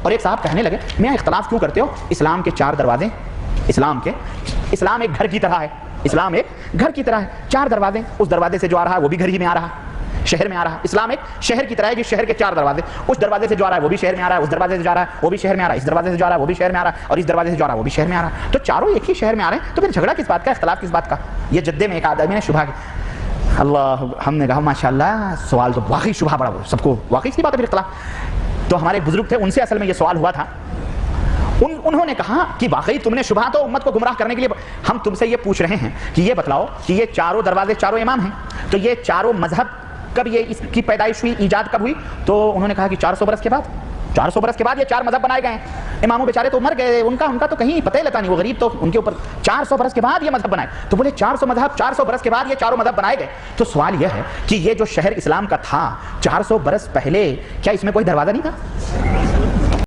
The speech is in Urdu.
اور ایک صاحب کہنے لگے میاں اختلاف کیوں کرتے ہو؟ اسلام کے 4 دروازے، اسلام ایک گھر کی طرح ہے، اسلام ایک گھر کی طرح ہے، 4 دروازے، اس دروازے سے جو آ رہا ہے وہ بھی گھر ہی میں آ رہا ہے، شہر میں آ رہا ہے۔ اسلام ایک شہر کی طرح ہے، جس شہر کے 4 دروازے، اس دروازے سے جو آ رہا ہے وہ بھی شہر میں آ رہا ہے، اس دروازے سے جا رہا ہے وہ بھی شہر میں آ رہا ہے، اس دروازے سے جا رہا ہے وہ بھی شہر میں آ رہا ہے، اور اس دروازے سے جو آ رہا ہے وہ بھی شہر میں آ رہا ہے، تو چاروں ایک ہی شہر میں آ رہے ہیں، تو پھر جھگڑا کس بات کا، اختلاف کس بات کا؟ یہ جدے میں ایک آدمی نے شبہ کی، اللہ، ہم نے کہا ماشاءاللہ سوال تو واقعی شبہ بڑا، سب کو واقعی کی بات ہے پھر اختلاف۔ تو ہمارے بزرگ تھے، ان سے اصل میں یہ سوال ہوا تھا، انہوں نے کہا کہ واقعی تم نے شبہ تو امت کو گمراہ کرنے کے لیے، ہم تم سے یہ پوچھ رہے ہیں کہ یہ بتلاؤ کہ یہ 4 دروازے 4 امام ہیں، تو یہ 4 مذہب کب یہ اس کی پیدائش ہوئی، ایجاد کب ہوئی؟ تو انہوں نے کہا کہ 400 برس کے بعد، 400 برس کے بعد یہ 4 مذہب بنائے گئے ہیں، اماموں بیچارے تو مر گئے، ان کا تو کہیں پتہ ہی لگتا نہیں، وہ غریب تو ان کے اوپر 400 برس کے بعد یہ مذہب بنائے، تو بولے 400 مذہب 400 برس کے بعد یہ 4 مذہب بنائے گئے، تو سوال یہ ہے کہ یہ جو شہر اسلام کا تھا 400 برس پہلے، کیا اس میں کوئی دروازہ نہیں تھا؟